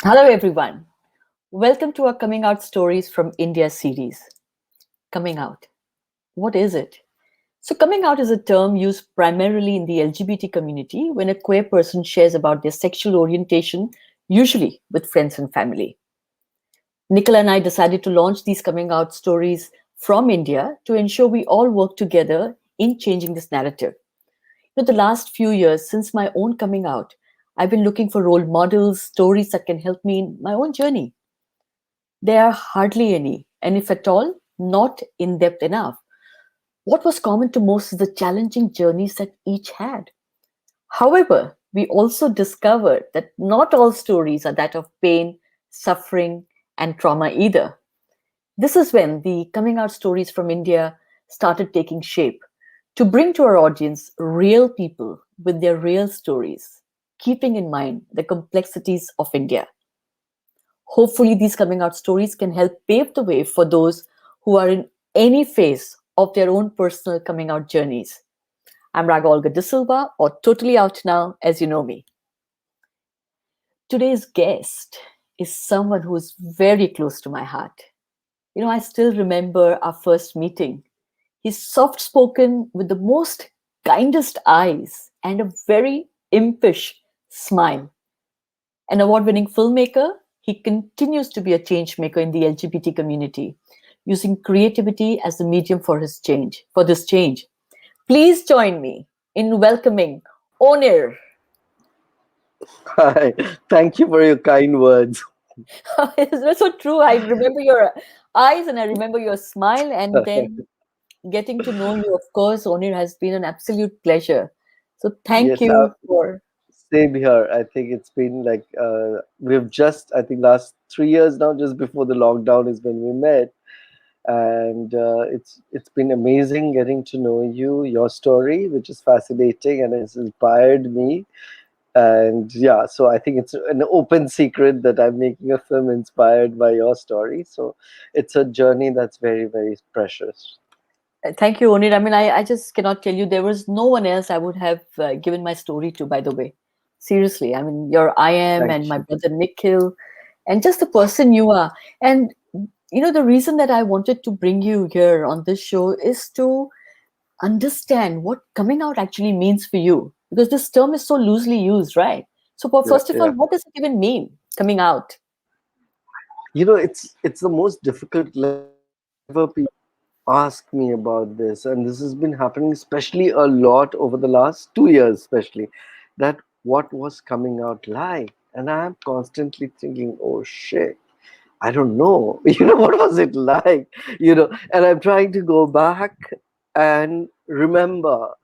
Hello, everyone. Welcome to our Coming Out Stories from India series. Coming out. What is it? So, coming out is a term used primarily in the LGBT community when a queer person shares about their sexual orientation, usually with friends and family. Nicola and I decided to launch these coming out stories from India to ensure we all work together in changing this narrative. The last few years since my own coming out, I've been looking for role models, stories that can help me in my own journey. There are hardly any, and if at all, not in depth enough. What was common to most is the challenging journeys that each had. However, we also discovered that not all stories are that of pain, suffering, and trauma either. This is when the coming out stories from India started taking shape to bring to our audience real people with their real stories, keeping in mind the complexities of India. Hopefully, these coming out stories can help pave the way for those who are in any phase of their own personal coming out journeys. I'm Raga Olga De Silva, or Totally Out Now, as you know me. Today's guest is someone who is very close to my heart. I still remember our first meeting. He's soft spoken with the most kindest eyes and a very impish smile. An award winning filmmaker, he continues to be a change maker in the LGBT community, using creativity as the medium for this change. Please join me in welcoming Onir. Hi, thank you for your kind words. It's so true. I remember your eyes and I remember your smile, and then getting to know you, of course, Onir, has been an absolute pleasure. So thank Yes, you for. same here. I think it's been like we've just, I think, last 3 years now, just before the lockdown is when we met, and it's been amazing getting to know you, your story, which is fascinating and has inspired me. And yeah, so I think it's an open secret that I'm making a film inspired by your story. So it's a journey that's very, very precious. Thank you, Onir. I mean, I just cannot tell you, there was no one else I would have given my story to, by the way. Seriously. I mean, your I am Thank and my you. brother Nikhil, and just the person you are. And, the reason that I wanted to bring you here on this show is to understand what coming out actually means for you, because this term is so loosely used, right? So, Yeah, first of all, yeah. what does it even mean, coming out? It's the most difficult. Like, whenever people ask me about this, and this has been happening especially a lot over the last 2 years, especially that what was coming out like, and I'm constantly thinking, oh shit, I don't know. What was it like? And I'm trying to go back and remember,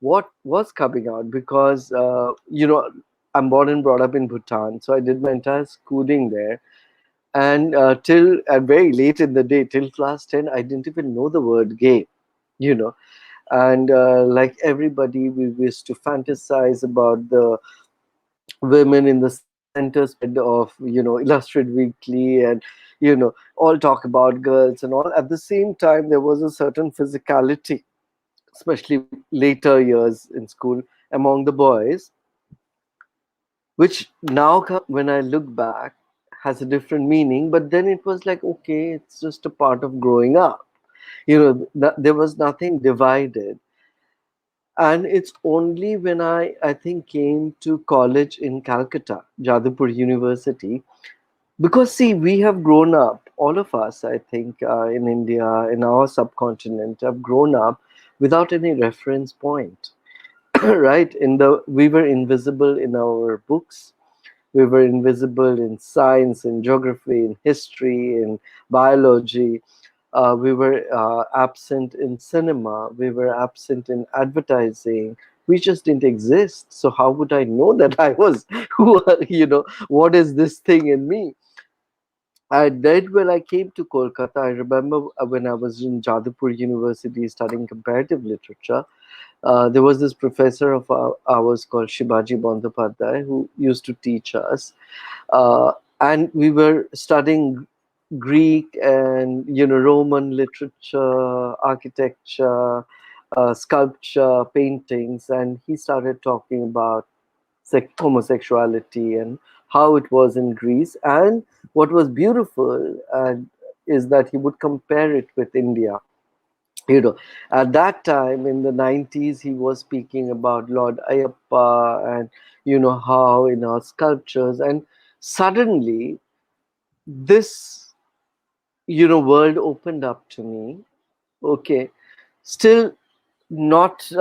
what was coming out because I'm born and brought up in Bhutan, so I did my entire schooling there, and till very late in the day, till class 10, I didn't even know the word gay, you know and like everybody, we used to fantasize about the women in the center spread of Illustrated Weekly, and all talk about girls and all. At the same time, there was a certain physicality, especially later years in school, among the boys, which now when I look back has a different meaning. But then it was like, okay, it's just a part of growing up. There was nothing divided. And it's only when I think came to college in Calcutta, Jadavpur University, because see, we have grown up, all of us, I think, in India, in our subcontinent, have grown up without any reference point. Right? We were invisible in our books. We were invisible in science, in geography, in history, in biology. We were absent in cinema. We were absent in advertising. We just didn't exist. So how would I know that I was who? What is this thing in me? And then when I came to Kolkata, I remember when I was in Jadavpur University studying comparative literature, there was this professor of ours called Shibaji Bandyopadhyay who used to teach us, and we were studying Greek and Roman literature, architecture, sculpture, paintings, and he started talking about homosexuality and how it was in Greece. And what was beautiful is that he would compare it with India. You know, at that time in the 90s, he was speaking about Lord Ayappa and, how in our sculptures. And suddenly, this, world opened up to me. Okay. Still not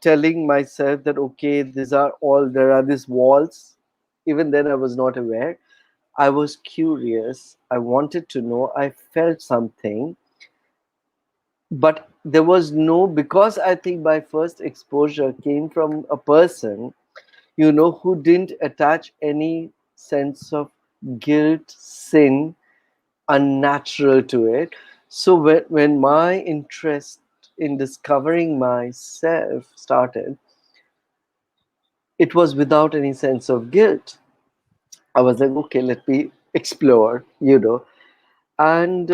telling myself that, okay, there are these walls. Even then, I was not aware. I was curious. I wanted to know. I felt something, but there was no, because I think my first exposure came from a person, who didn't attach any sense of guilt, sin, unnatural to it. So when my interest in discovering myself started, it was without any sense of guilt. I was like, okay, let me explore, and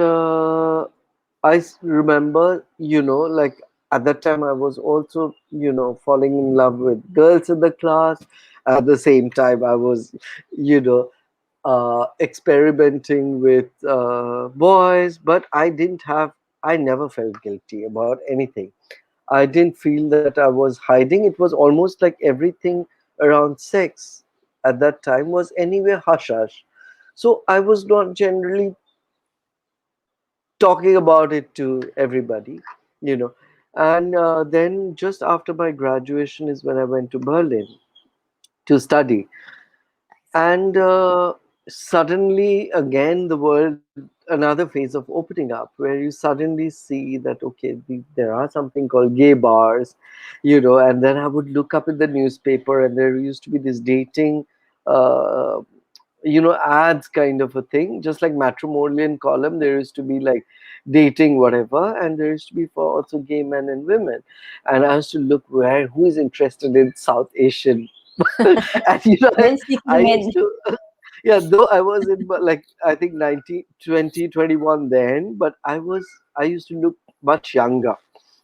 remember, like at that time, I was also, falling in love with girls in the class. At the same time, I was, experimenting with boys, but I never felt guilty about anything. I didn't feel that I was hiding. It was almost like everything around sex at that time was anyway hush hush. So I was not generally talking about it to everybody, you know. And then just after my graduation is when I went to Berlin to study. And suddenly, again, the world, another phase of opening up where you suddenly see that, okay, there are something called gay bars, and then I would look up in the newspaper and there used to be this dating. Uh, ads kind of a thing, just like matrimonial column. There used to be like dating, whatever, and there used to be for also gay men and women. And I used to look who is interested in South Asian. And Men seeking I men. used to, yeah, though I was in like I think 90, 20, 21 then, but I used to look much younger.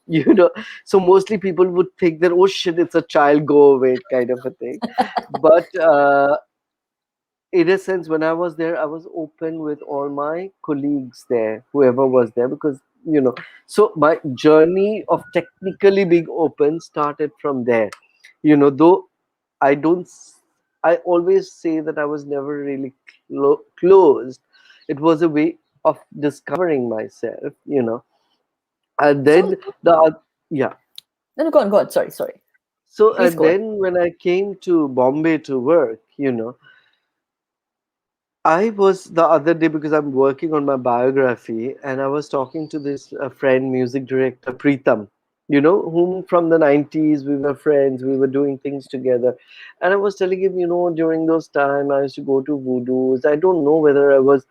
you know so mostly people would think that, oh shit, it's a child, go away, kind of a thing. But in a sense, when I was there, I was open with all my colleagues there, whoever was there, because so my journey of technically being open started from there. Though I don't, I always say that I was never really closed. It was a way of discovering myself, and So, then yeah. no, no, go on, go on. Sorry, sorry. So Please and go on. then when I came to Bombay to work, I was the other day, because I'm working on my biography, and I was talking to this friend, music director Preetham, whom from the 90s we were friends, we were doing things together. And I was telling him, during those time I used to go to voodoos. I don't know whether I was.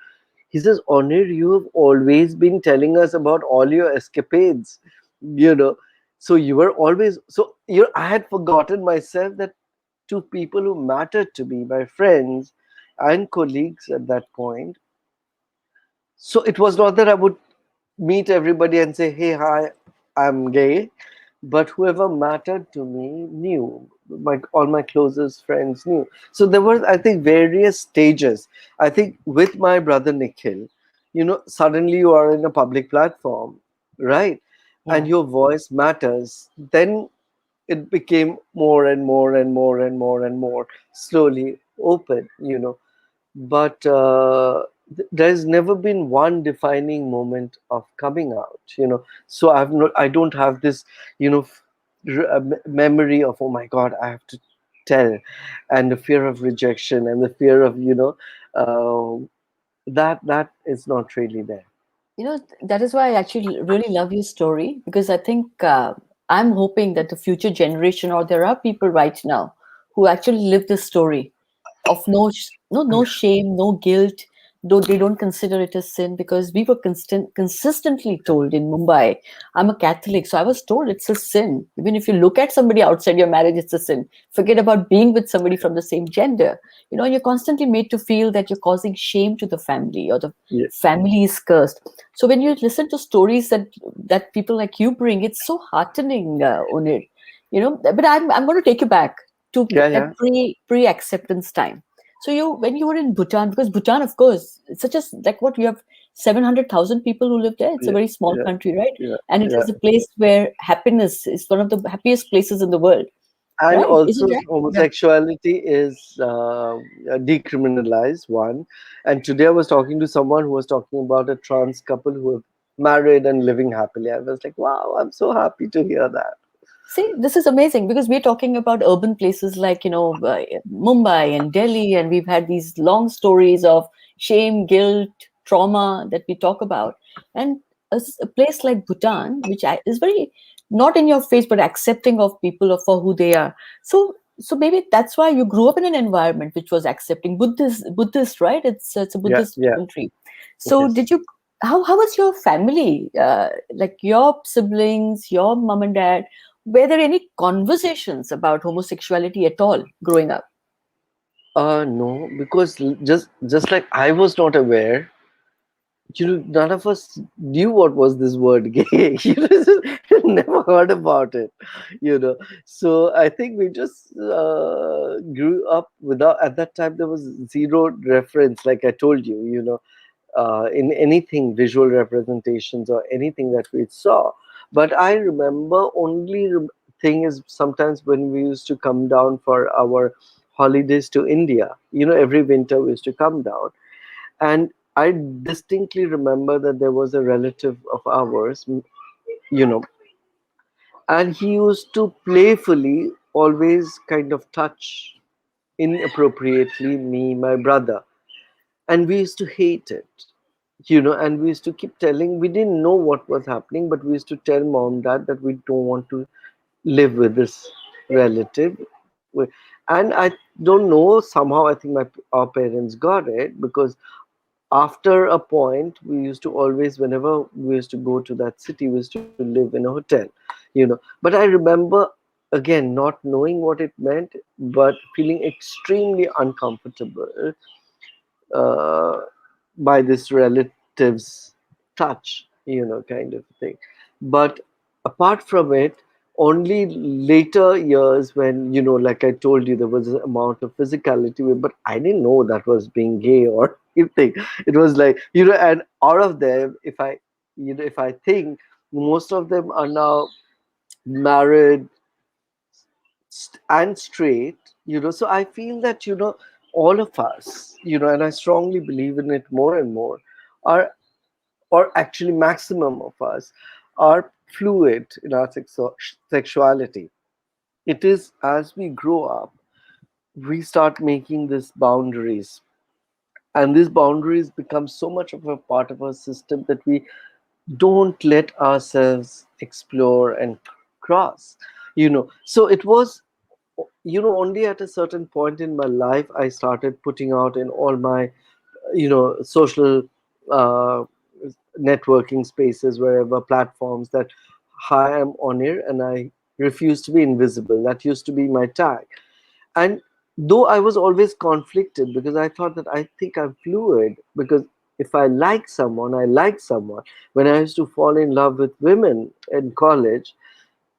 He says, Onir, you have always been telling us about all your escapades, you know. So you were always so I had forgotten myself that two people who mattered to me, my friends and colleagues at that point. So it was not that I would meet everybody and say, hey, hi, I'm gay. But whoever mattered to me knew. All my closest friends knew. So there were, I think, various stages. I think with my brother Nikhil, suddenly you are in a public platform, right? And Yeah. your voice matters. Then it became more and more and more and more and more slowly open. But there's never been one defining moment of coming out. So I don't have this you know memory of, oh my god, I have to tell, and the fear of rejection and the fear of that is not really there. That is why I actually really love your story, because I think I'm hoping that the future generation, or there are people right now who actually live this story of no shame, no guilt, though they don't consider it a sin, because we were consistently told in Mumbai. I'm a Catholic, so I was told it's a sin. Even if you look at somebody outside your marriage, it's a sin. Forget about being with somebody from the same gender. You're constantly made to feel that you're causing shame to the family, or the Yeah, family is cursed. So when you listen to stories that people like you bring, it's so heartening, Onir. But I'm going to take you back to yeah, that yeah. pre acceptance time. So you, when you were in Bhutan, because Bhutan, of course, it's such a, like, what, you have 700,000 people who live there. It's a Yeah, very small yeah, country, right? yeah, And it yeah. is a place where happiness is one of the happiest places in the world, And right? Is it also, right? Yeah. homosexuality is decriminalized, one. And today I was talking to someone who was talking about a trans couple who are married and living happily. I was like, wow, I'm so happy to hear that. See, this is amazing because we're talking about urban places like, Mumbai and Delhi, and we've had these long stories of shame, guilt, trauma that we talk about. And a place like Bhutan, which is very not in your face, but accepting of people for who they are. So maybe that's why you grew up in an environment which was accepting. Buddhist, right? It's a Yeah, Buddhist yeah, country. it So is. did you? How was your family? Like your siblings, your mom and dad? Were there any conversations about homosexuality at all growing up? No, because just like I was not aware, none of us knew what was this word gay. Never heard about it. So I think we just grew up without. At that time, there was zero reference, like I told you. In anything, visual representations or anything that we saw. But I remember only thing is sometimes when we used to come down for our holidays to India. Every winter we used to come down, and I distinctly remember that there was a relative of ours, you know, and he used to playfully always kind of touch inappropriately me, my brother, and we used to hate it. And we used to keep telling, we didn't know what was happening, but we used to tell mom, dad that we don't want to live with this relative. And I don't know, somehow I think our parents got it, because after a point we used to always, whenever we used to go to that city, we used to live in a hotel. But I remember, again, not knowing what it meant, but feeling extremely uncomfortable uh, by this relative's touch, kind of thing. But apart from it, only later years, when, like I told you, there was an amount of physicality but I didn't know that was being gay or anything. It was like, and out of them, if I think, most of them are now married and straight. So I feel that, all of us, and I strongly believe in it more and more, are, or actually maximum of us, are fluid in our sexuality. It is as we grow up, we start making these boundaries, and these boundaries become so much of a part of our system that we don't let ourselves explore and cross. So it was, only at a certain point in my life I started putting out in all my, social uh, networking spaces, wherever platforms, that hi, I'm Onir and I refuse to be invisible. That used to be my tag. And though I was always conflicted, because I thought that I think I'm fluid, because if I like someone, I like someone. When I used to fall in love with women in college,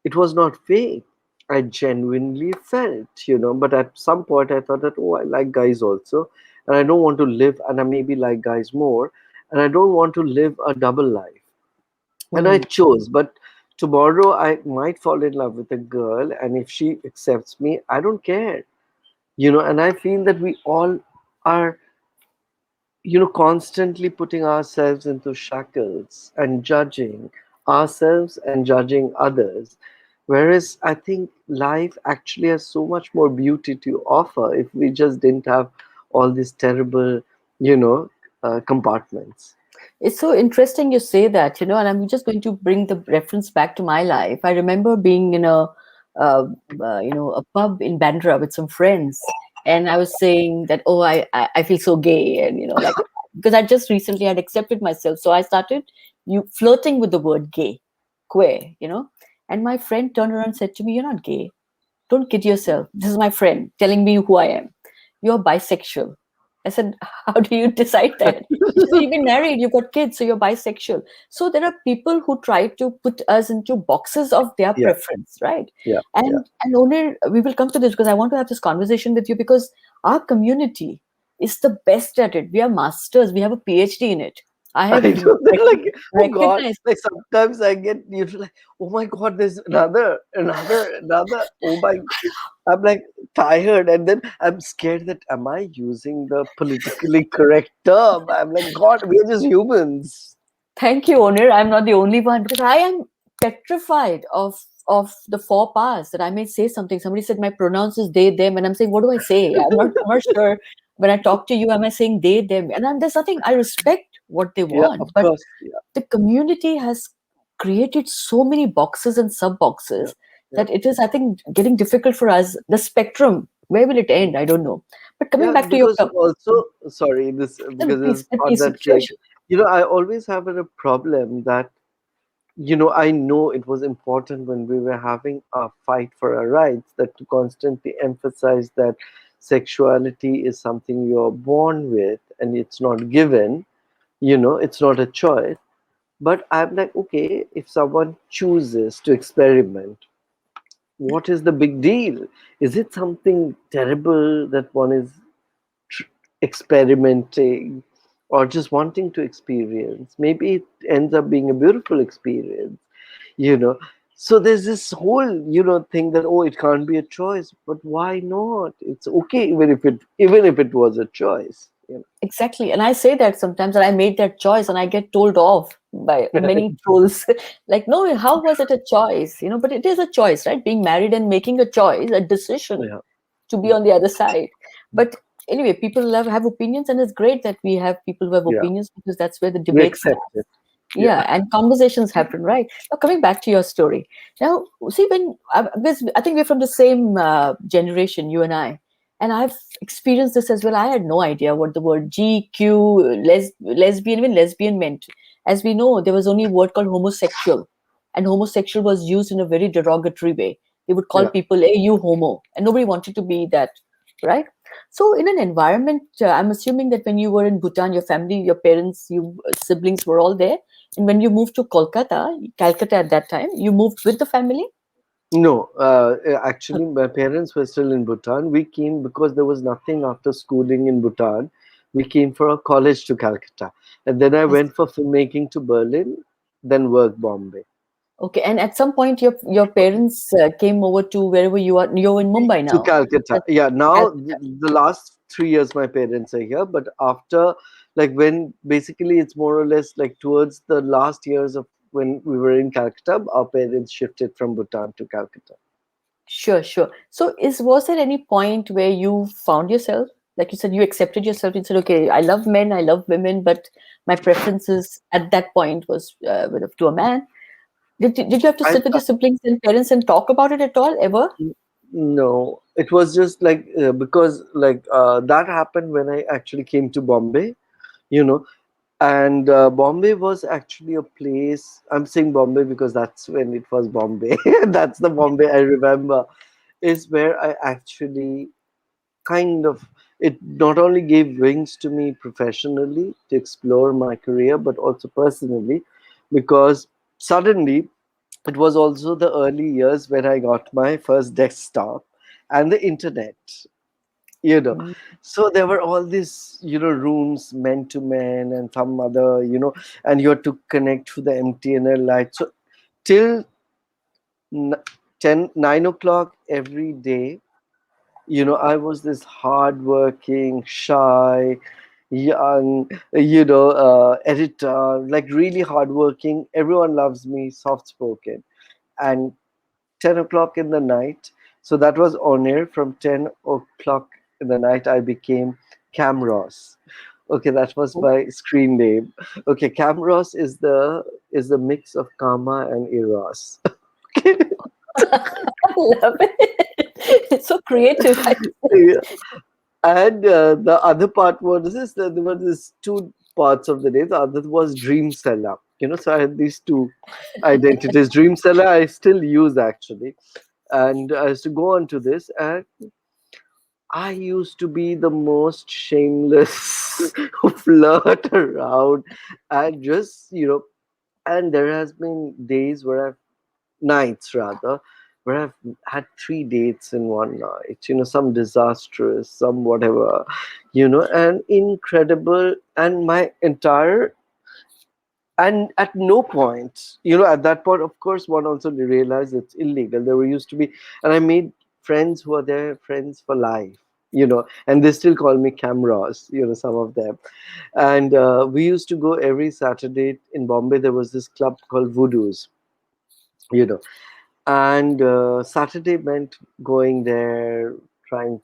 it was not fake. I genuinely felt, but at some point I thought that, oh, I like guys also, and I don't want to live, and I maybe like guys more, and I don't want to live a double life. And I Hmm. chose, but tomorrow I might fall in love with a girl, and if she accepts me, I don't care, and I feel that we all are, constantly putting ourselves into shackles and judging ourselves and judging others. Whereas I think life actually has so much more beauty to offer if we just didn't have all these terrible, compartments. It's so interesting you say that, and I'm just going to bring the reference back to my life. I remember being in uh, a pub in Bandra with some friends, and I was saying that, oh, I feel so gay, and like, because I just recently had accepted myself, so I started flirting with the word gay, queer, and my friend turned around and said to me, "You're not gay. Don't kid yourself. This is my friend telling me who I am. You're bisexual." I said, "How do you decide that?" She said, "You've been married, you've got kids, so you're bisexual." So there are people who try to put us into boxes of their Yeah, preference, right? yeah, yeah, And only we will come to this because I want to have this conversation with you because our community. is the best at it. We are masters. We have a PhD in it. I I have know they're like, oh God, recognized. like sometimes I get like, oh my God, there's another. Oh my, I'm like tired, and then I'm scared that am I using the politically correct term? I'm like, God, we're just humans. Thank you, Onir. I'm not the only one because I am petrified of the four parts that I may say something. Somebody said my pronouns is they them, and I'm saying, what do I say? I'm not sure. When I talk to you, am I saying they them? And there's nothing. I respect what they Yeah, want, of but course. Yeah, the community has created so many boxes and sub yeah, boxes yeah. that it is, I think, getting difficult for us. The spectrum, where will it end? I don't know. But coming Yeah, back to your because also, sorry, this no, because this please, is thought please, that sure, came. sure. I always have a problem that I know it was important when we were having a fight for our rights that to constantly emphasize that sexuality is something you're born with and it's not given, it's not a choice. But I'm like, okay, if someone chooses to experiment, what is the big deal? Is it something terrible that one is tr- experimenting or just wanting to experience? Maybe it ends up being a beautiful experience you know so there's this whole thing that, oh, it can't be a choice, but why not? It's okay even if it was a choice. Exactly. And I say that sometimes, and I made that choice, and I get told off by many trolls. Like, no, how was it a choice? But it is a choice, right? Being married and making a choice, a decision Yeah, to be yeah, on the other side. But anyway, people have opinions, and it's great that we have people who have yeah, opinions because that's where the we debate accept starts. it. Yeah, Yeah, and conversations happen, right? Now, coming back to your story. Now, see, because I think we're from the same generation, you and I've experienced this as well. I had no idea what the word GQ, lesbian, even lesbian meant. As we know, there was only a word called homosexual, and homosexual was used in a very derogatory way. They would call yeah. people, "Hey, you homo," and nobody wanted to be that, right? So, in an environment, I'm assuming that when you were in Bhutan, your family, your parents, you siblings were all there. And when you moved to Calcutta at that time, you moved with the family? No, actually, my parents were still in Bhutan. We came because there was nothing after schooling in Bhutan. We came for a college to Calcutta, and then I I went for filmmaking to Berlin, then work Bombay. Okay, and at some point, your parents came over to wherever you are. You're in Mumbai To now. Calcutta. That's Yeah, now Calcutta. the last 3 years my parents are here, but after, like, when basically it's more or less like towards the last years of when we were in Calcutta, our parents shifted from Bhutan to Calcutta. Sure, sure. So, was there any point where you found yourself, like you said, you accepted yourself and said, "Okay, I love men, I love women, but my preferences at that point was to a man." Did you have to I, sit with your siblings and parents and talk about it at all ever? no, it was just like because like that happened when I actually came to Bombay, you know, and Bombay was actually a place. I'm saying Bombay because that's when it was Bombay. That's the Bombay I remember. Is where I actually kind of it not only gave wings to me professionally to explore my career, but also personally, because suddenly it was also the early years when I got my first desktop and the internet, you know. Mm. So there were all these, rooms men to men and some other, and you had to connect to the MTNL light. So till n- 9 o'clock every day, I was this hardworking, shy, young, editor, like really hardworking. Everyone loves me, soft spoken. And 10 o'clock in the night. So that was Onir. From 10 o'clock in the night, I became Camros. Okay, that was my screen name. Okay, Camros is the mix of Kama and Eros. I love it. It's so creative. Yeah. And the other part was this: there were these two parts of the day. The other was Dream Seller. So I had these two identities. Dream Seller I still use actually, and I used to go on to this, and I used to be the most shameless flirt around, and just and there has been days where nights rather, where I've had 3 dates in one night, some disastrous, some whatever, and incredible. And my entire, and at no point, at that point, of course, one also realized it's illegal. There were used to be, and I made friends who are their friends for life, and they still call me cameras, some of them. And we used to go every Saturday in Bombay. There was this club called Voodoo's, you know and Saturday meant going there, trying,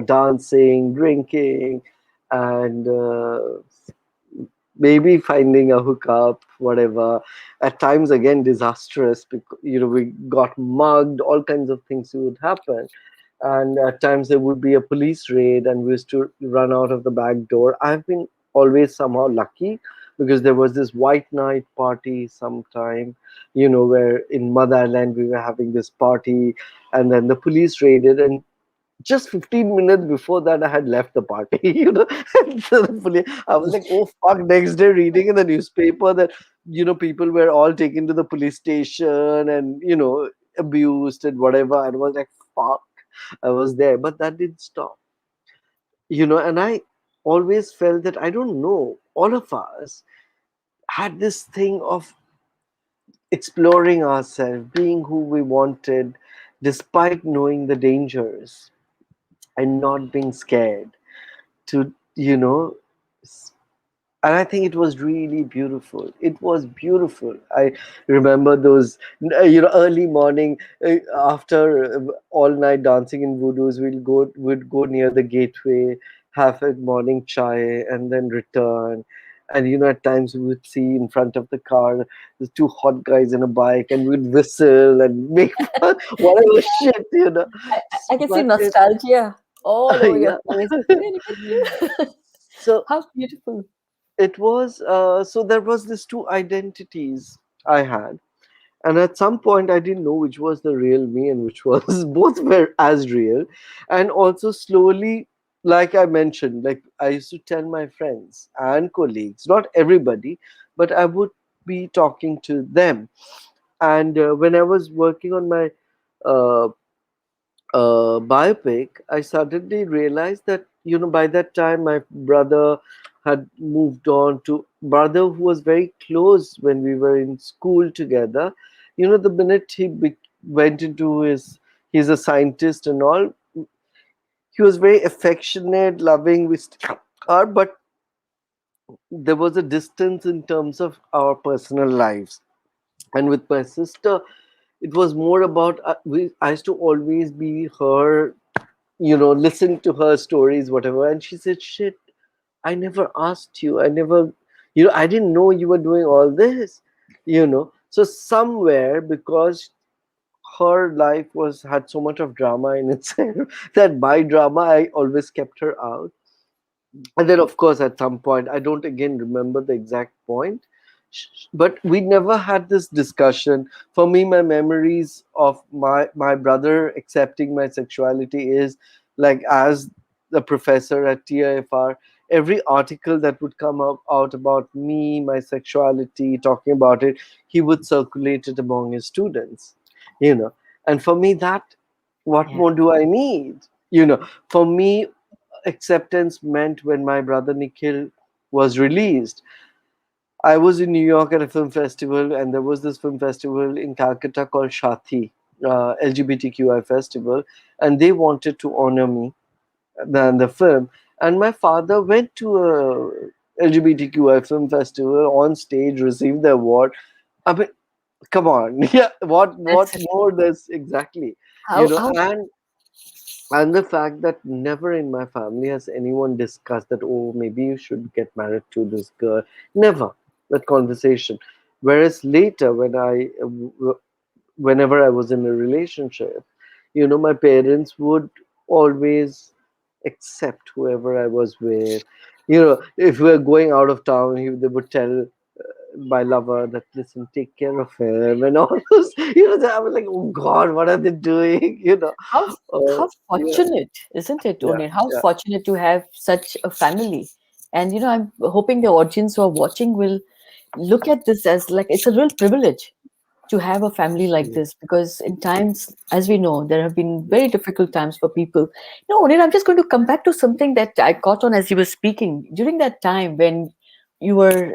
dancing, drinking, and maybe finding a hookup, whatever. At times, again, disastrous because we got mugged, all kinds of things would happen. And at times there would be a police raid, and we used to run out of the back door. I've been always somehow lucky because there was this white night party sometime, where in Motherland we were having this party, and then the police raided, and just 15 minutes before that I had left the party. And so I was like, oh fuck, next day reading in the newspaper that people were all taken to the police station and abused and whatever. And I was like, fuck, I was there. But that didn't stop. And I always felt that, I don't know, all of us had this thing of exploring ourselves, being who we wanted, despite knowing the dangers, and not being scared to, and I think it was really beautiful. It was beautiful. I remember those, early morning, after all night dancing in Voodoos. We'd go near the gateway, have a morning chai, and then return. And at times we would see in front of the car the two hot guys in a bike, and we'd whistle and make fun, whatever shit, I can see But it, nostalgia all over your yeah. face. Really good. So How beautiful. it was, so there was these two identities I had, and at some point I didn't know which was the real me and which was both were as real. And also slowly, like I mentioned, like I used to tell my friends and colleagues, not everybody, but I would be talking to them. And when I was working on my uh, biopic, I suddenly realized that, by that time my brother had moved on to brother who was very close when we were in school together. The minute went into he's a scientist and all, he was very affectionate, loving with her, but there was a distance in terms of our personal lives. And with my sister, it was more about, I used to always be her, listen to her stories, whatever. And she said, shit, I never asked you. I never, I didn't know you were doing all this, So somewhere, because her life had so much of drama in itself, that my drama, I always kept her out. And then, of course, at some point, I don't again remember the exact point, but we never had this discussion. For me, my memories of my brother accepting my sexuality is like, as the professor at TIFR, every article that would come out about me, my sexuality, talking about it, he would circulate it among his students, you know. And for me, that, what Yeah. more do I need? For me, acceptance meant when my brother Nikhil was released. I was in New York at a film festival, and there was this film festival in Calcutta called Shati, LGBTQI festival, and they wanted to honor me than the film. And my father went to a LGBTQI film festival on stage, received the award. I mean, come on, yeah. What That's it. more? This exactly, How and the fact that never in my family has anyone discussed that, oh, maybe you should get married to this girl. Never that conversation. Whereas later, whenever I was in a relationship, my parents would always accept whoever I was with. If we were going out of town, they would tell my lover that, listen, take care of him and all those. I was like, oh God, what are they doing? how Uh, how yeah, fortunate, isn't it, yeah, Onir? How yeah. fortunate to have such a family. And I'm hoping the audience who are watching will look at this as like it's a real privilege. to have a family like Mm. this, because in times, as we know, there have been very difficult times for people. No, Onir, I'm just going to come back to something that I caught on as you were speaking. During that time when you were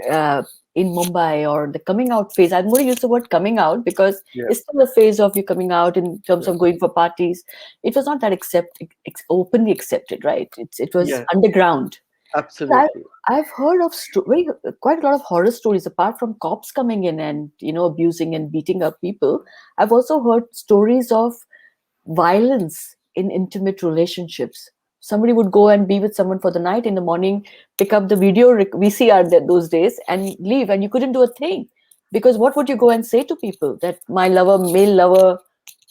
in Mumbai, or the coming out phase, I'm going to use the word coming out because Yeah, it's still a phase of you coming out in terms yeah, of going for parties. It was not that openly accepted, right? It was yeah, underground. I, absolutely. I've heard of quite a lot of horror stories. Apart from cops coming in and abusing and beating up people, I've also heard stories of violence in intimate relationships. Somebody would go and be with someone for the night. In the morning, pick up the VCR those days and leave, and you couldn't do a thing because what would you go and say to people that my lover, male lover,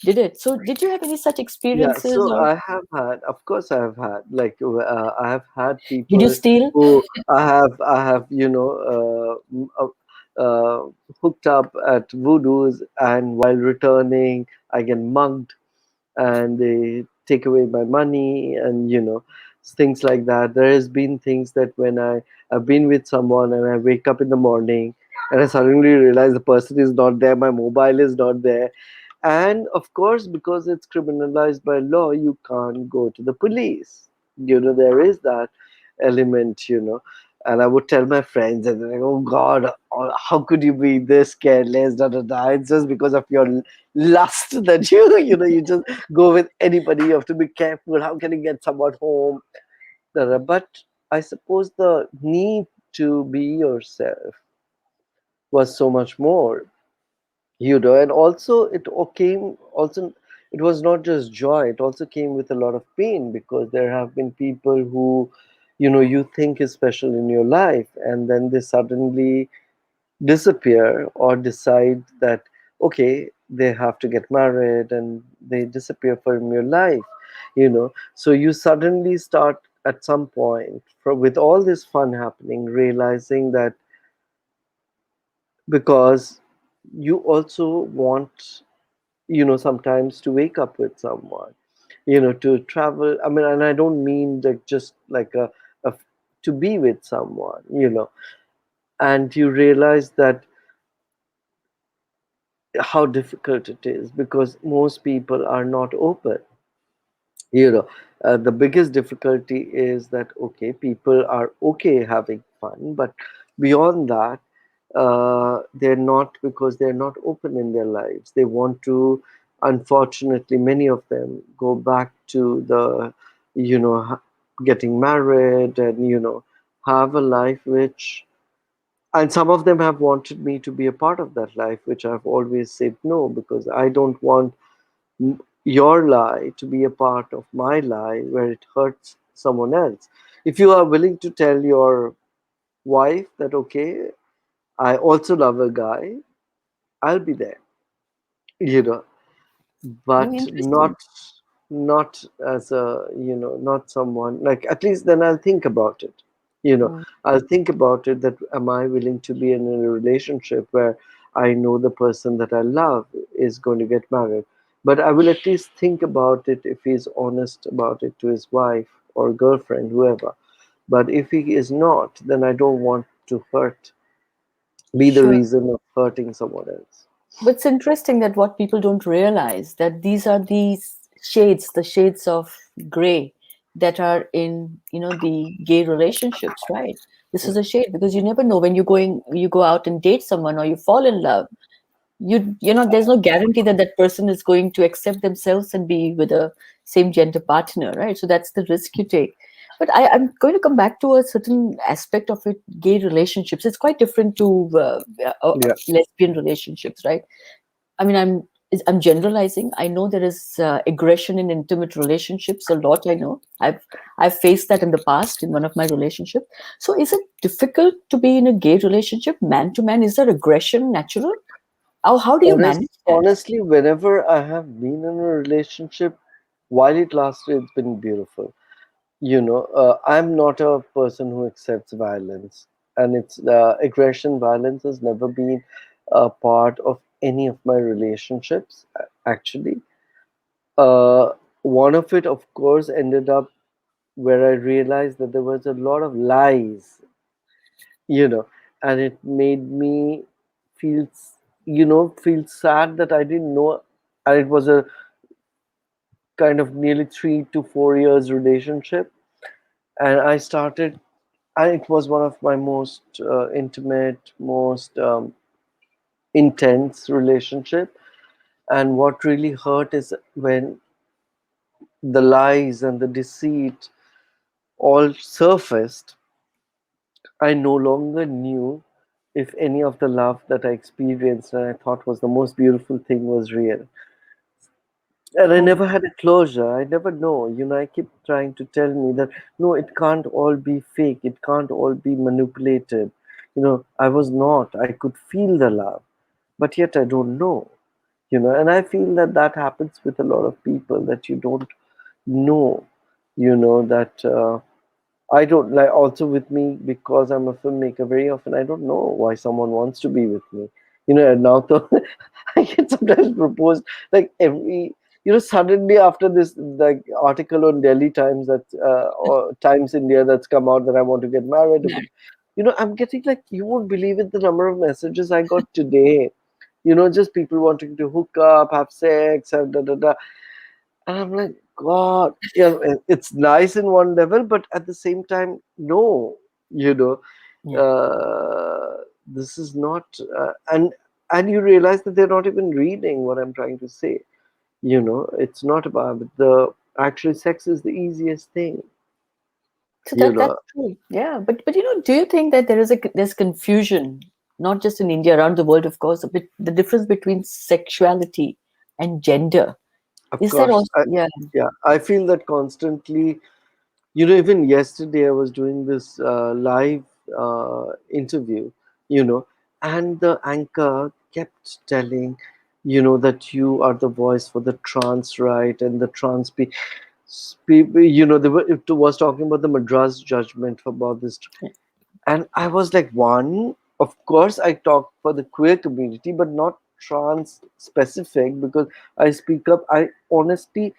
did it? So, did you have any such Yeah, experiences, so or I have had, of course, I have had, like, I have had did you people steal? who I have, hooked up at voodoos, and while returning, I get mugged, and they take away my money, and things like that. There has been things that when I have been with someone and I wake up in the morning and I suddenly realize the person is not there, my mobile is not there, and of course, because it's criminalized by law, you can't go to the police. There is that element, and I would tell my friends, and they're like, oh God, how could you be this careless? Da, da, da. It's just because of your lust that you just go with anybody. You have to be careful. How can you get someone home? Da, da. But I suppose the need to be yourself was so much more, and also came also, it was not just joy, it also came with a lot of pain, because there have been people who you think is special in your life, and then they suddenly disappear or decide that, okay, they have to get married, and they disappear from your life. So you suddenly start at some point, with all this fun happening, realizing that, because you also want, sometimes, to wake up with someone, to travel. I mean, and I don't mean like just like a to be with someone, and you realize that how difficult it is, because most people are not open. you know the biggest difficulty is that, okay, people are okay having fun, but beyond that, they're not, because they're not open in their lives. They want to, unfortunately, many of them go back to the, getting married, and have a life which, and some of them have wanted me to be a part of that life, which I've always said no, because I don't want your lie to be a part of my lie where it hurts someone else. If you are willing to tell your wife that, okay, I also love a guy, I'll be there, you know, Oh, but interesting. not as a, not someone, like, at least then I'll think about it. Mm. I'll think about it, that am I willing to be in a relationship where I know the person that I love is going to get married. But I will at least think about it if he's honest about it to his wife or girlfriend, whoever. But if he is not, then I don't want to be the Sure. reason of hurting someone else. But it's interesting that what people don't realize that these are these shades, the shades of gray that are in, the gay relationships, right? This is a shade because you never know when you go out and date someone or you fall in love. There's no guarantee that that person is going to accept themselves and be with a same gender partner, right? So that's the risk you take. But I'm going to come back to a certain aspect of it. Gay relationships, it's quite different to Yeah. lesbian relationships, right? I mean, I'm generalizing. I know there is aggression in intimate relationships a lot. I know I've faced that in the past in one of my relationships. So is it difficult to be in a gay relationship, man to man? Is there aggression natural? How do you manage that? Honestly, whenever I have been in a relationship, while it lasted, it's been beautiful. I'm not a person who accepts violence, and it's aggression. Violence has never been a part of any of my relationships. Actually, uh, one of it, of course, ended up where I realized that there was a lot of lies, you know, and it made me feel feel sad that I didn't know. And it was a kind of nearly 3 to 4 years relationship. And I started, and it was one of my most intimate, most intense relationship. And what really hurt is when the lies and the deceit all surfaced. I no longer knew if any of the love that I experienced and I thought was the most beautiful thing was real. And I Oh, never had a closure. I never know. I keep trying to tell me that no, it can't all be fake. It can't all be manipulated. I was not. I could feel the love, but yet I don't know. And I feel that that happens with a lot of people, that you don't know. That I don't like, also with me, because I'm a filmmaker. Very often, I don't know why someone wants to be with me. And now though, I get sometimes proposed like every. Suddenly after this like article on Delhi Times that or Times India that's come out that I want to get married. yeah. I'm getting like, you won't believe it, the number of messages I got today. Just people wanting to hook up, have sex, have da da da. And I'm like, God, yeah, it's nice in one level, but at the same time, no, you know, Yeah. this is not, and you realize that they're not even reading what I'm trying to say. It's not about the actually sex is the easiest thing. So You that's know, true. Yeah, but do you think that there's confusion, not just in India, around the world, of course, but the difference between sexuality and gender? of Is that course, also, yeah, yeah, I feel that constantly. Even yesterday I was doing this live interview, you know, and the anchor kept telling, that you are the voice for the trans right and the trans people, it was talking about the Madras judgment about this. And I was like, one, of course, I talk for the queer community, but not trans specific, because I speak up. I honestly,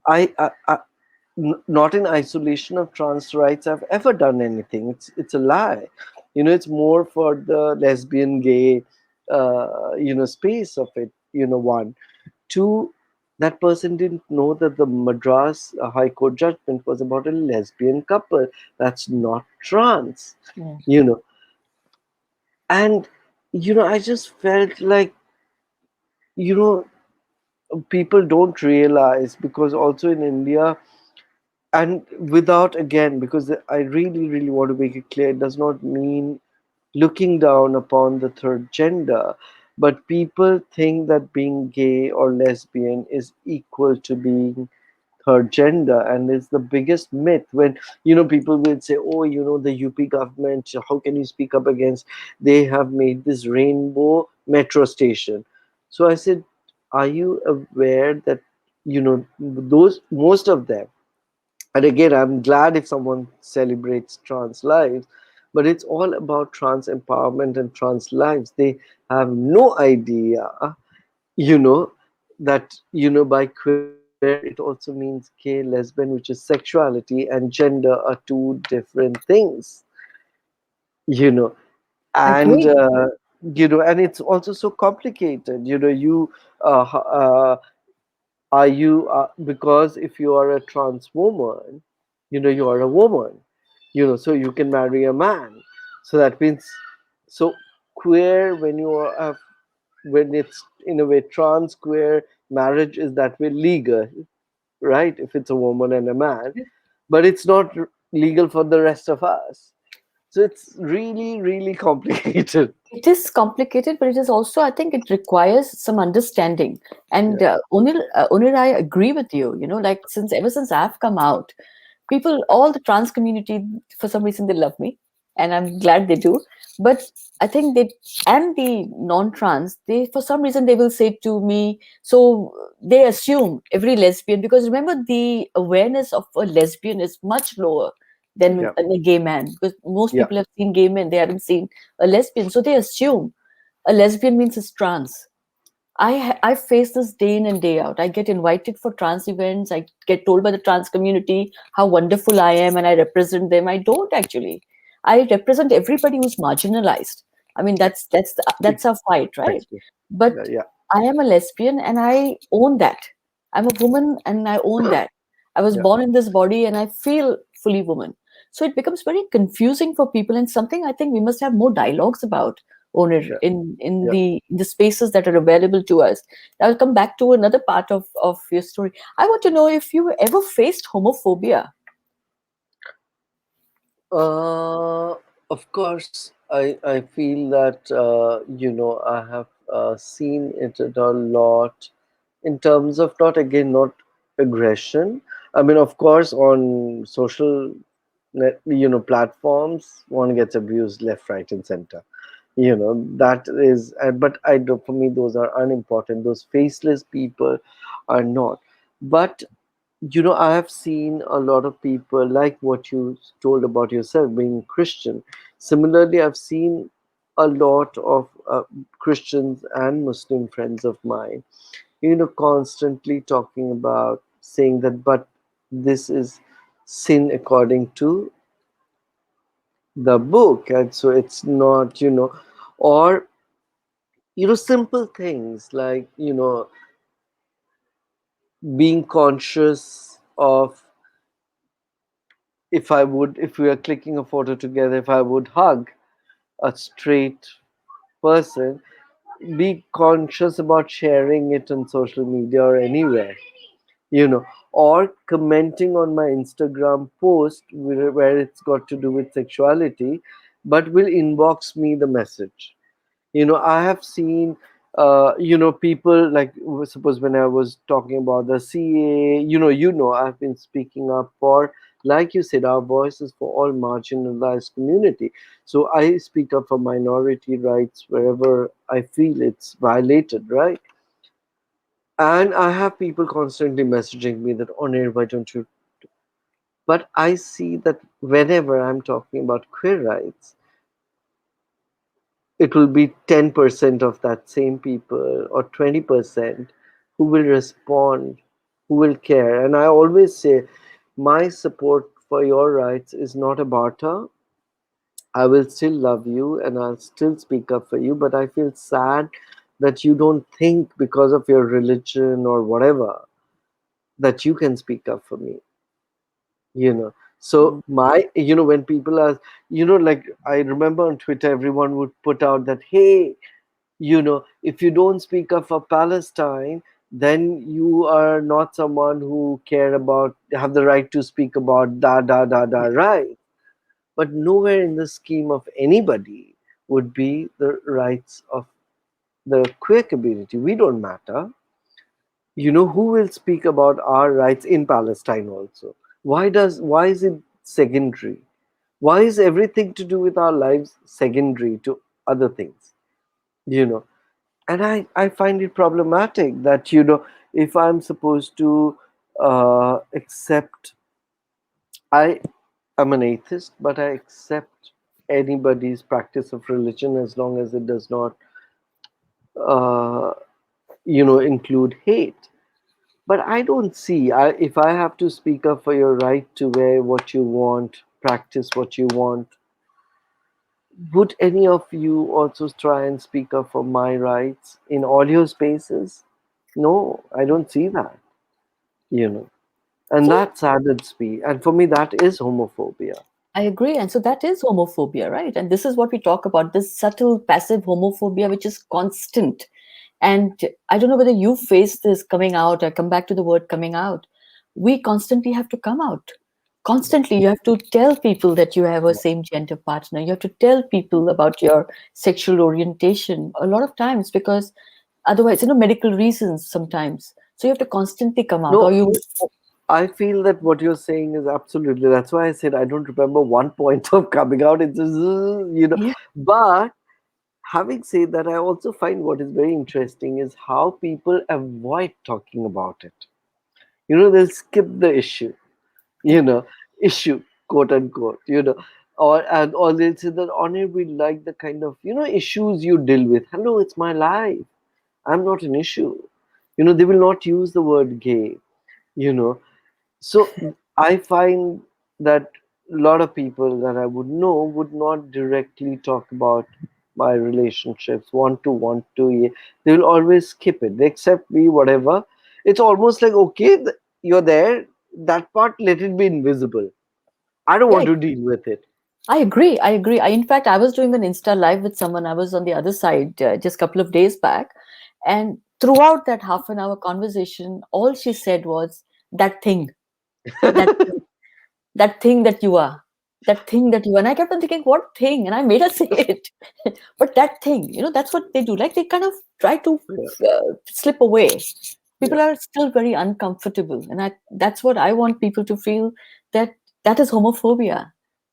I not in isolation of trans rights I've ever done anything. It's a lie. It's more for the lesbian, gay, space of it. One, two. That person didn't know that the Madras High Court judgment was about a lesbian couple. That's not trans. yeah. You know, and I just felt like you know people don't realize, because also in India, and without, again, because I really really want to make it clear, it does not mean looking down upon the third gender, but people think that being gay or lesbian is equal to being third gender, and it's the biggest myth. When people will say, oh, the UP government, how can you speak up against, they have made this rainbow metro station. So I said, are you aware that those, most of them, and again, I'm glad if someone celebrates trans lives, but it's all about trans empowerment and trans lives. They have no idea, you know, that, by queer, it also means gay, lesbian, which is sexuality, and gender are two different things, you know, and, Agree. and it's also so complicated. Are you because if you are a trans woman, you are a woman, so you can marry a man. So that means, so queer, when you are when it's in a way trans queer, marriage is that way legal, right, if it's a woman and a man, but it's not legal for the rest of us. So it's really really complicated. It is complicated, but it is also, I think, it requires some understanding. And Yeah, Onir, I agree with you. Like, ever since I've come out, people, all the trans community, for some reason, they love me, and I'm glad they do. But I think they, and the non-trans, they, for some reason, they will say to me, so they assume every lesbian, because remember, the awareness of a lesbian is much lower than yeah, a gay man, because most yeah, people have seen gay men, they haven't seen a lesbian, so they assume a lesbian means it's trans. I face this day in and day out. I get invited for trans events. I get told by the trans community how wonderful I am and I represent them. I don't actually. I represent everybody who's marginalized. I mean, that's our fight, right? Exactly. But Yeah. I am a lesbian and I own that. I'm a woman and I own that. I was Yeah. born in this body and I feel fully woman. So it becomes very confusing for people and something I think we must have more dialogues about, owner, Yeah. in Yeah. the spaces that are available to us. I'll come back to another part of your story. I want to know if you ever faced homophobia. Uh, of course, I feel that I have seen it a lot in terms of not aggression. I mean, of course, on social platforms, one gets abused left, right, and center. That is, but I do for me those are unimportant. Those faceless people are not. But I have seen a lot of people like what you told about yourself being Christian. Similarly, I've seen a lot of Christians and Muslim friends of mine, constantly talking about saying that, but this is sin according to the book, and so it's not, or, simple things like, being conscious of, if we are clicking a photo together, if I would hug a straight person, be conscious about sharing it on social media or anywhere, or commenting on my Instagram post where it's got to do with sexuality, but will inbox me the message. I have seen people like, suppose when I was talking about the CA, I've been speaking up for, like you said, our voices for all marginalized community. So I speak up for minority rights wherever I feel it's violated, right? And I have people constantly messaging me that, Onir, why don't you? But I see that whenever I'm talking about queer rights, it will be 10% of that same people or 20% who will respond, who will care. And I always say, my support for your rights is not a barter. I will still love you and I'll still speak up for you, but I feel sad that you don't think because of your religion or whatever that you can speak up for me. So my, when people are, like, I remember on Twitter everyone would put out that, hey, if you don't speak up for Palestine, then you are not someone who have the right to speak about da da da da, right? But nowhere in the scheme of anybody would be the rights of the queer community. We don't matter. Who will speak about our rights in Palestine also? Why is it secondary? Why is everything to do with our lives secondary to other things? you know and I find it problematic that, if I'm supposed to accept, I am an atheist, but I accept anybody's practice of religion as long as it does not uh, include hate. But I don't see, if I have to speak up for your right to wear what you want, practice what you want, would any of you also try and speak up for my rights in audio spaces? No, I don't see that, you know. And So that saddens me. And for me, that is homophobia. I agree. And so that is homophobia, right? And this is what we talk about, this subtle, passive homophobia, which is constant. And I don't know whether you face this coming out. I come back to the word coming out. We constantly have to come out. Constantly, you have to tell people that you have a same gender partner. You have to tell people about your sexual orientation a lot of times because otherwise, medical reasons sometimes. So you have to constantly come out, or No, you. I feel that what you're saying is absolutely. That's why I said I don't remember one point of coming out. It's just, Yeah. But having said that, I also find what is very interesting is how people avoid talking about it. They'll skip the issue, you Yeah. know, issue, quote unquote, or they'll say that, Honor, we like the kind of, issues you deal with. Hello, it's my life. I'm not an issue. They will not use the word gay, you know. So I find that a lot of people that I would know would not directly talk about my relationships, want to, yeah, they will always skip it. They accept me, whatever. It's almost like, okay, you're there. That part, let it be invisible. I don't want Yeah, to deal with it. I agree. I agree. In fact, I was doing an Insta live with someone. I was on the other side just a couple of days back. And throughout that half an hour conversation, all she said was that thing, that that thing that you are, that thing that you are. And I kept on thinking, what thing? And I made her say it. But that thing, that's what they do. Like they kind of try to Yeah, slip away. yeah. People are still very uncomfortable. And that's what I want people to feel, that that is homophobia.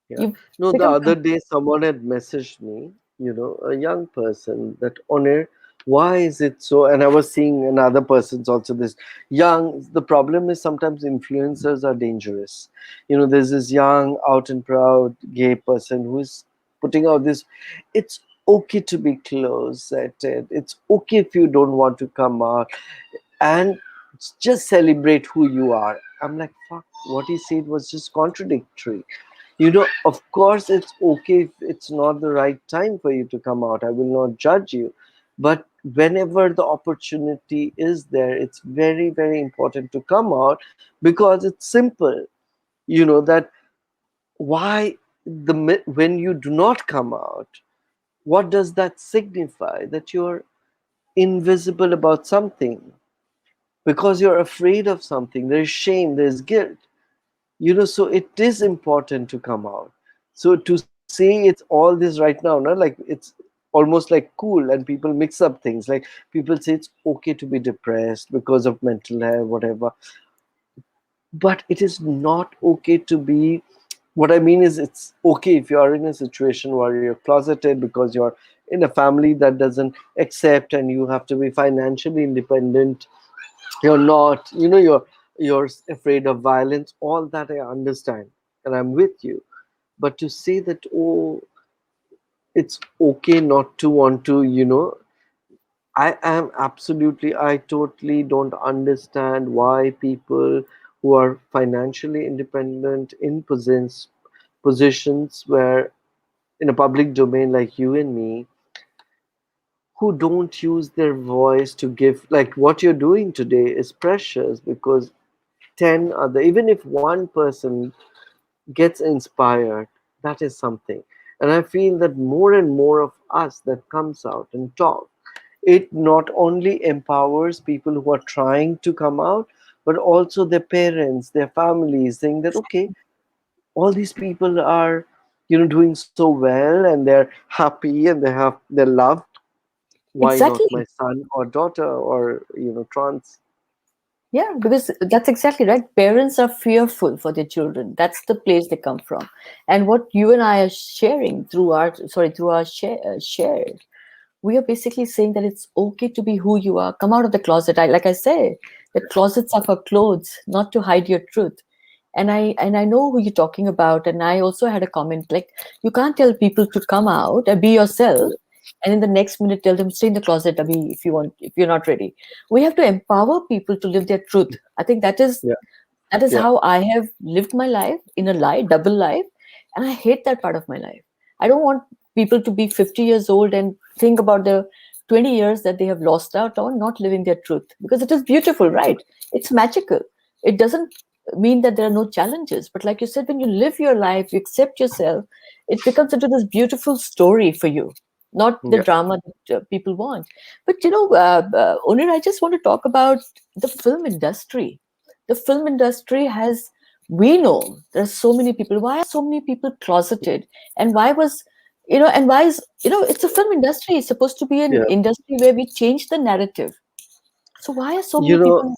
Yeah. You No, the become other day someone had messaged me, a young person, that Onir, why is it so? And I was seeing another person's also this young. The problem is sometimes influencers are dangerous. There's this young, out and proud gay person who is putting out this. It's okay to be closeted. It's okay if you don't want to come out, and just celebrate who you are. I'm like, fuck, what he said was just contradictory. Of course, it's okay if it's not the right time for you to come out. I will not judge you. But whenever the opportunity is there, it's very, very important to come out, because it's simple. That why when you do not come out, what does that signify? That you're invisible about something, because you're afraid of something. There's shame, there's guilt. So it is important to come out. So to say it's all this right now, no, like it's almost like cool, and people mix up things. Like people say it's okay to be depressed because of mental health, whatever. But it is not okay to be. What I mean is, it's okay if you are in a situation where you're closeted because you're in a family that doesn't accept, and you have to be financially independent. You're not, you're afraid of violence. All that I understand, and I'm with you. But to say that, oh, it's okay not to want to, I totally don't understand why people who are financially independent in positions where, in a public domain, like you and me, who don't use their voice to give. Like what you're doing today is precious, because 10 other, even if one person gets inspired, that is something. And I feel that more and more of us that comes out and talk, it not only empowers people who are trying to come out, but also their parents, their families, saying that, okay, all these people are, doing so well, and they're happy, and they're loved. Why not my exactly. son or daughter, or trans? Yeah, because that's exactly right. Parents are fearful for their children. That's the place they come from. And what you and I are sharing through our share, we are basically saying that it's okay to be who you are. Come out of the closet. Like I say, the closets are for clothes, not to hide your truth. And I know who you're talking about. And I also had a comment like, you can't tell people to come out and be yourself, and in the next minute tell them stay in the closet, Abhi, if you're not ready. We have to empower people to live their truth. I think Yeah, that is yeah, how I have lived my life, in a lie, double life. And I hate that part of my life. I don't want people to be 50 years old and think about the 20 years that they have lost out on not living their truth, because it is beautiful, right? It's magical. It doesn't mean that there are no challenges. But like you said, when you live your life, you accept yourself, it becomes into this beautiful story for you, not the yeah. drama that people want. But Onir, I just want to talk about the film industry. The film industry has, we know there are so many people. Why are so many people closeted? And why was, and why is, it's a film industry. It's supposed to be an Yeah. industry where we change the narrative. So why are so You many know, people?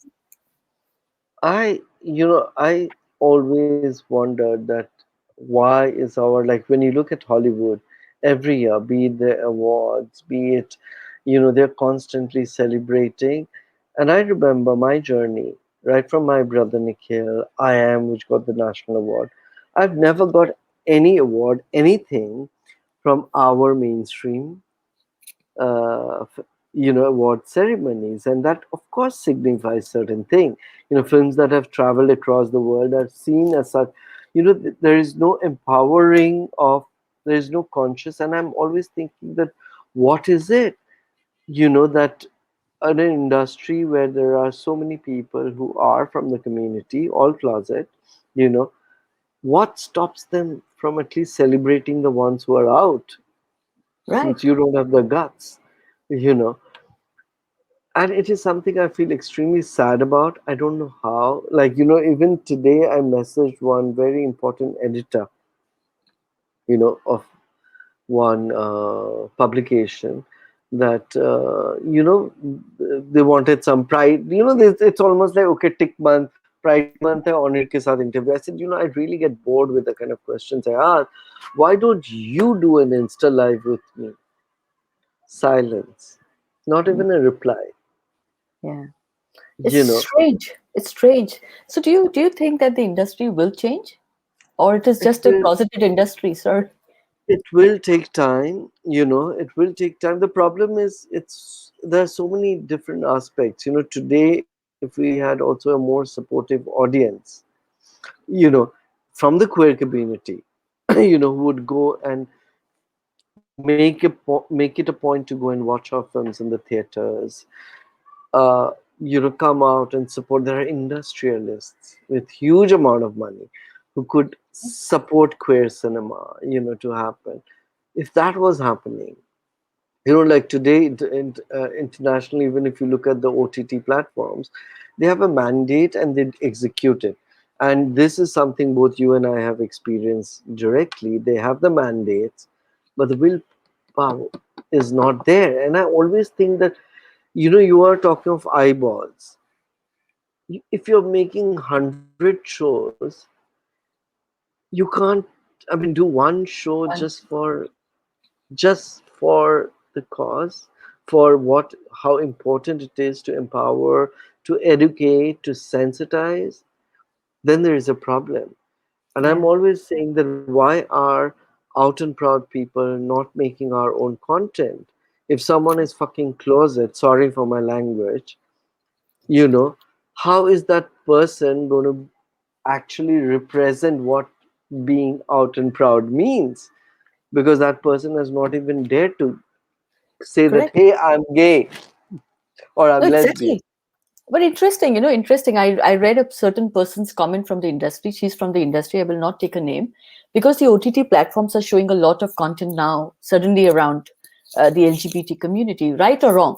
I always wondered that, why is our, like, when you look at Hollywood every year, be it the awards, be it, they're constantly celebrating. And I remember my journey, right from my brother Nikhil, I Am, which got the national award. I've never got any award, anything from our mainstream award ceremonies, and that of course signifies certain thing. Films that have traveled across the world are seen as such. There is no empowering of, there is no conscious, and I'm always thinking that, What is it? That in an industry where there are so many people who are from the community, all closet, you know, what stops them from at least celebrating the ones who are out, since Right. you don't have the guts, you know? And it is something I feel extremely sad about. I don't know how. Like, even today I messaged one very important editor, of one publication, that they wanted some pride. It's almost like, okay, tick month, pride month hai, Onir ke saath interview. I said, I really get bored with the kind of questions I ask. Why don't you do an Insta live with me? Silence. Not Mm, even a reply. yeah. It's You know, strange. It's strange. So do you think that the industry will change? Or it is it just a will closeted industry, sir? it will take time. It will take time. The problem is, there are so many different aspects. Today, if we had also a more supportive audience, you know from the queer community, who would go and make it a point to go and watch our films in the theaters, uh, come out and support. There are industrialists with huge amount of money who could support queer cinema, to happen. If that was happening, like today, internationally, even if you look at the OTT platforms, they have a mandate and they execute it. And this is something both you and I have experienced directly. They have the mandates, but the willpower is not there. And I always think that, you are talking of eyeballs. If you're making 100 shows, you can't, I mean, do one show One. just for the cause, for what how important it is to empower, to educate, to sensitize, then there is a problem. And I'm Yeah. always saying that, why are out and proud people not making our own content? If someone is fucking closet, sorry for my language, you know how is that person going to actually represent what being out and proud means? Because that person has not even dared to say that, Correct. hey, I'm gay or No, I'm lesbian. exactly. But interesting, interesting. I read a certain person's comment from the industry. She's from the industry. I will not take a name because the OTT platforms are showing a lot of content now, suddenly around the LGBT community, right or wrong.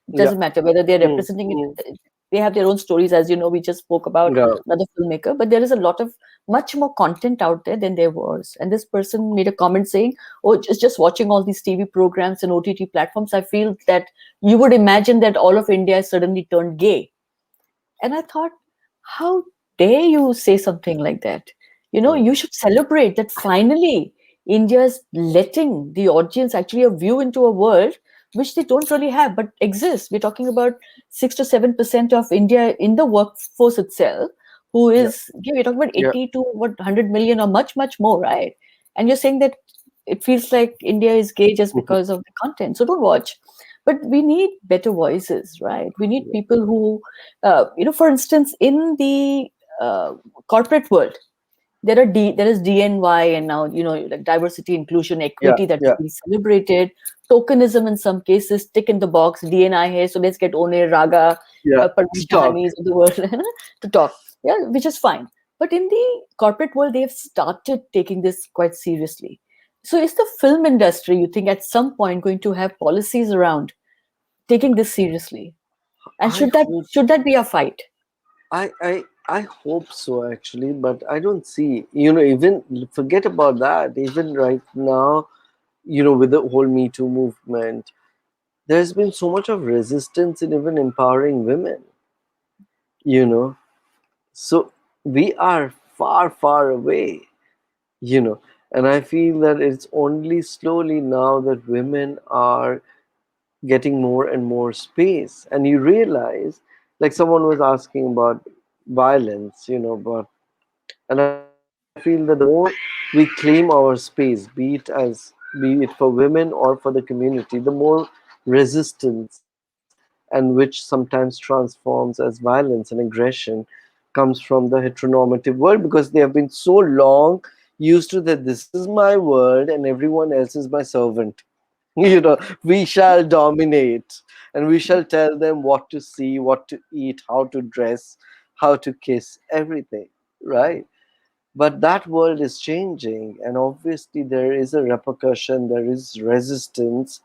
It Yeah. doesn't matter whether they're Mm, representing it. mm, They have their own stories, as you know. We just spoke about yeah. another filmmaker, but there is a lot of much more content out there than there was. And this person made a comment saying, "Oh, just watching all these TV programs and OTT platforms, I feel that you would imagine that all of India is suddenly turned gay." And I thought, how dare you say something like that? You Mm, should celebrate that finally India is letting the audience actually a view into a world which they don't really have but exists. We're talking about 6 to 7% of India in the workforce itself, who yeah. is, we're talking about Yeah. 80 to what 100 million or much, much more, right? And you're saying that it feels like India is gay just Mhm. because of the content. So don't watch. But we need better voices, right? We need Yeah. people who for instance, in the corporate world, there is DNY, and now like diversity, inclusion, Yeah. equity that is Yeah. being celebrated. Tokenism in some cases, tick in the box. DNI here, so let's get Onir, Raga, Yeah. Parveen To talk. Shahanis of the world to talk. Yeah, which is fine. But in the corporate world, they've started taking this quite seriously. So, is the film industry, you think, at some point going to have policies around taking this seriously? And I hope. should that be a fight? I hope so, actually, but I don't see. Even forget about that. Even right now, with the whole Me Too movement, there's been so much of resistance in even empowering women. You know, so we are far, far away. you know and I feel that it's only slowly now that women are getting more and more space, and you realize, like someone was asking about violence, but and I feel that the more we claim our space, be it for women or for the community, the more resistance, and which sometimes transforms as violence and aggression, comes from the heteronormative world, because they have been so long used to that this is my world and everyone else is my servant. We shall dominate, and we shall tell them what to see, what to eat, how to dress, how to kiss, everything, right? But that world is changing, and obviously there is a repercussion, there is resistance,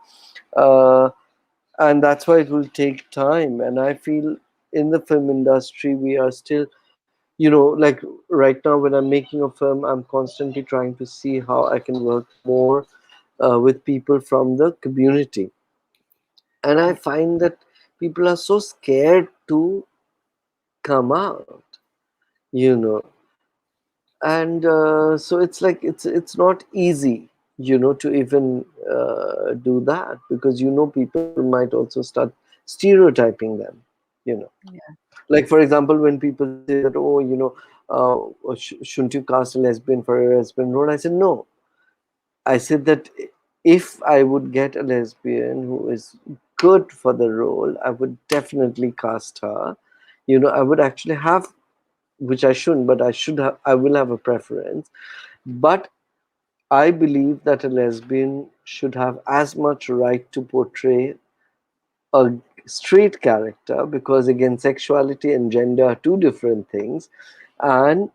uh, and that's why it will take time. And I feel in the film industry we are still, like right now when I'm making a film, I'm constantly trying to see how I can work more with people from the community. And I find that people are so scared to come out, you know and so it's like it's not easy, to even do that, because people might also start stereotyping them, you know Yeah. like for example, when people say that, oh, shouldn't you cast a lesbian for a lesbian role? I said no. I said that if I would get a lesbian who is good for the role, I would definitely cast her. I would actually have, which I shouldn't, but I will have a preference. But I believe that a lesbian should have as much right to portray a straight character, because again, sexuality and gender are two different things. And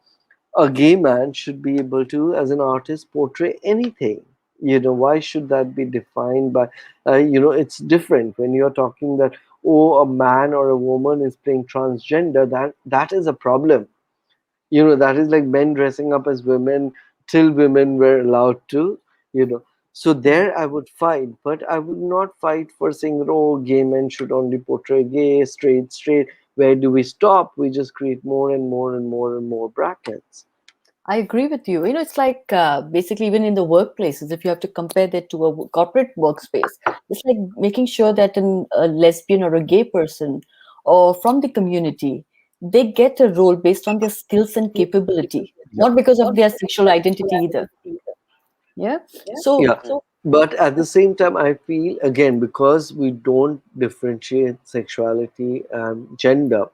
a gay man should be able to, as an artist, portray anything. Why should that be defined by, it's different when you're talking that, oh, a man or a woman is playing transgender, that is a problem. That is like men dressing up as women till women were allowed to, you know. So Yeah. there I would fight, but I would not fight for saying that, oh, gay men should only portray gay, straight, straight. Where do we stop? We just create more and more and more and more brackets. I agree with you. It's like basically even in the workplaces, if you have to compare that to a corporate workspace, it's like making sure that a lesbian or a gay person or from the community, they get a role based on their skills and capability, not because of their sexual identity either. Yeah. So, Yeah. But at the same time, I feel, again, because we don't differentiate sexuality and gender,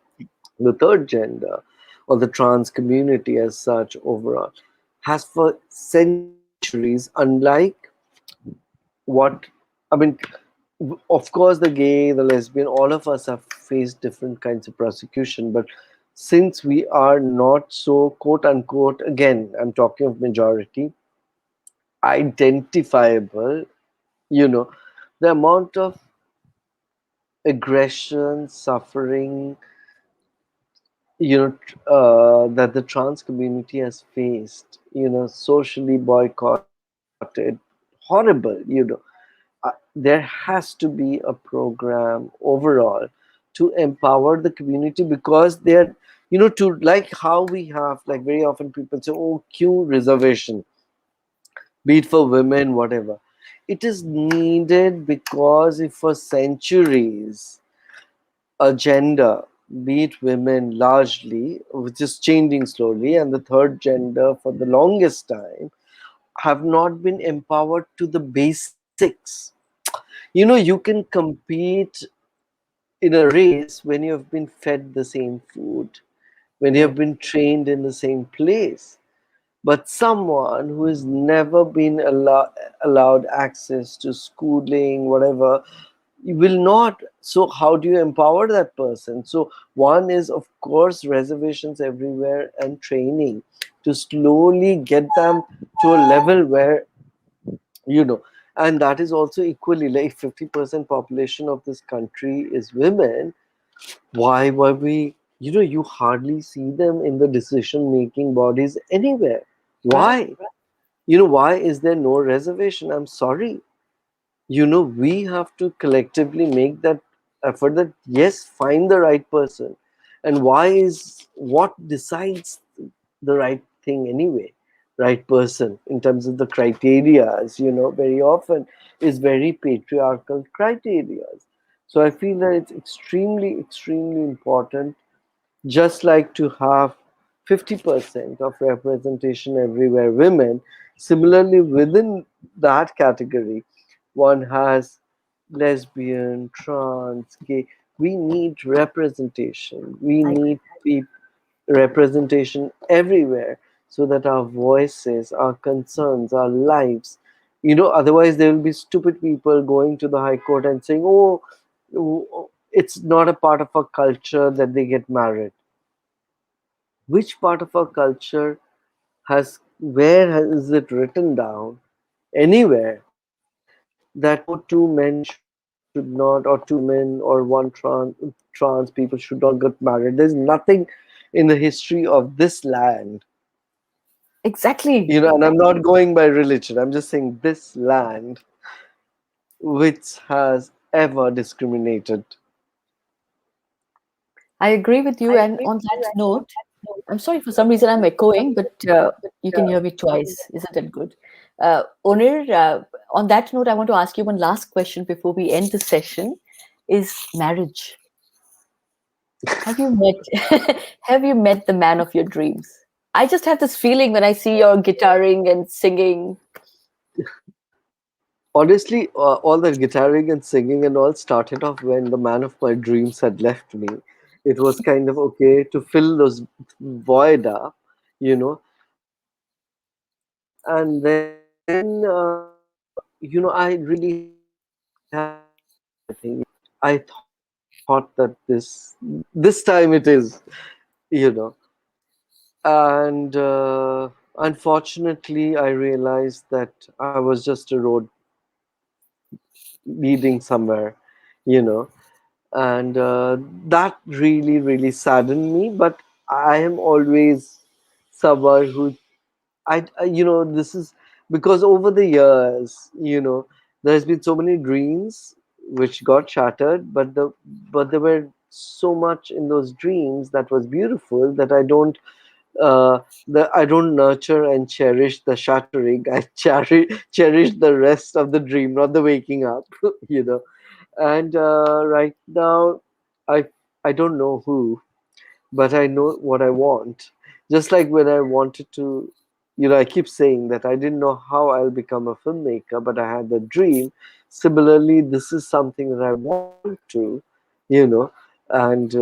the third gender, or the trans community as such overall, has for centuries, unlike what I mean, of course, the gay, the lesbian, all of us have faced different kinds of prosecution. But since we are not so, quote unquote, again, I'm talking of majority, identifiable, you know, the amount of aggression, suffering, that the trans community has faced, socially boycotted, horrible, there has to be a program overall to empower the community, because they're, to, like how we have, like very often people say, oh, queue reservation, be it for women, whatever. It is needed because if for centuries a gender, be it women largely, which is changing slowly, and the third gender for the longest time, have not been empowered to the basics. You can compete in a race when you have been fed the same food, when you yeah. have been trained in the same place. But someone who has never been allowed access to schooling, whatever, you will not. So how do you empower that person? So one is, of course, reservations everywhere and training to slowly get them to a level where, you know and that is also equally, like 50% population of this country is women. Why we, you hardly see them in the decision making bodies anywhere. Right. Why? Why is there no reservation? I'm sorry. We have to collectively make that effort, that yes, find the right person. And why is what decides the right thing anyway? Right person in terms of the criteria, very often is very patriarchal criteria. So I feel that it's extremely, extremely important, just like to have 50% of representation everywhere women. Similarly, within that category, one has lesbian, trans, gay. We need representation. We I need representation everywhere, so that our voices, our concerns, our lives Otherwise there will be stupid people going to the high court and saying, oh, it's not a part of our culture that they get married. Which part of our culture is it written down anywhere that two men should not, or two women, or one trans people should not get married? There's nothing in the history of this land, Exactly. and I'm not going by religion, I'm just saying this land, which has ever discriminated. I agree with you. And on that note, I'm sorry, for some reason I'm echoing, but you can hear me twice. Isn't it good? Onir, on that note, I want to ask you one last question before we end the session. Is marriage? Have you met have you met the man of your dreams? I just have this feeling when I see your guitaring and singing. Honestly, all the guitaring and singing and all started off when the man of my dreams had left me. It was kind of okay to fill those void up, you know. And then, I really had a dream. I think I thought that this time it is, you know. And unfortunately, I realized that I was just a road leading somewhere, you know and that really saddened me. But I am always someone who this is because over the years, there's been so many dreams which got shattered, but there were so much in those dreams that was beautiful that uh, I don't nurture and cherish the shattering. I cherish the rest of the dream, not the waking up. And right now, I I don't know who, but I know what I want. Just like when I wanted to, I keep saying that I didn't know how I'll become a filmmaker, but I had the dream. Similarly, this is something that I want to, you know, and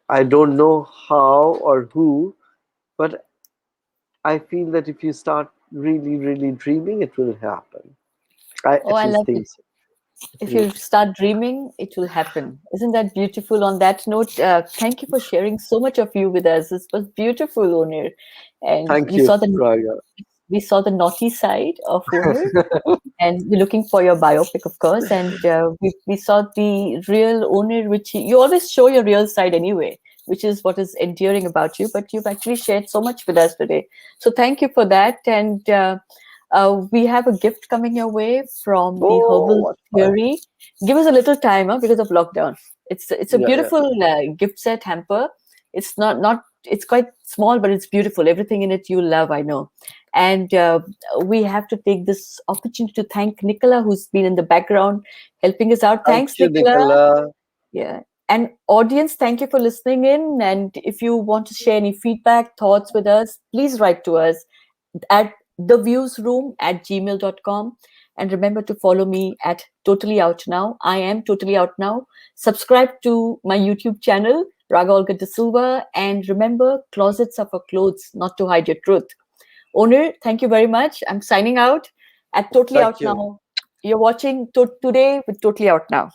I don't know how or who, but I feel that if you start really dreaming, it will happen. I Oh, at I least love it. think so. If Yeah. you start dreaming, it will happen. Isn't that beautiful? On that note, thank you for sharing so much of you with us. This was beautiful, Onir. And Thank you, Raga. we saw the naughty side of Onir, and we're looking for your biopic, of course. And we saw the real owner, which you always show your real side anyway, which is what is endearing about you. But you've actually shared so much with us today. So thank you for that. And we have a gift coming your way from the Oh, Herbal what fun! Theory. Give us a little time, huh, because of lockdown. It's a Yeah, yeah. beautiful gift set hamper. It's not it's quite small, but it's beautiful. Everything in it you love, I know. And we have to take this opportunity to thank Nicola, who's been in the background helping us out. Thank Thanks, you, Nicola. Nicola. Yeah. And audience, thank you for listening in. And if you want to share any feedback, thoughts with us, please write to us at theviewsroom@gmail.com. And remember to follow me at Totally Out Now. I am Totally Out Now. Subscribe to my YouTube channel, Raga Olga De Silva. And remember, closets are for clothes, not to hide your truth. Onir, thank you very much. I'm signing out at Totally Thank Out you. Now. You're watching Today with Totally Out Now.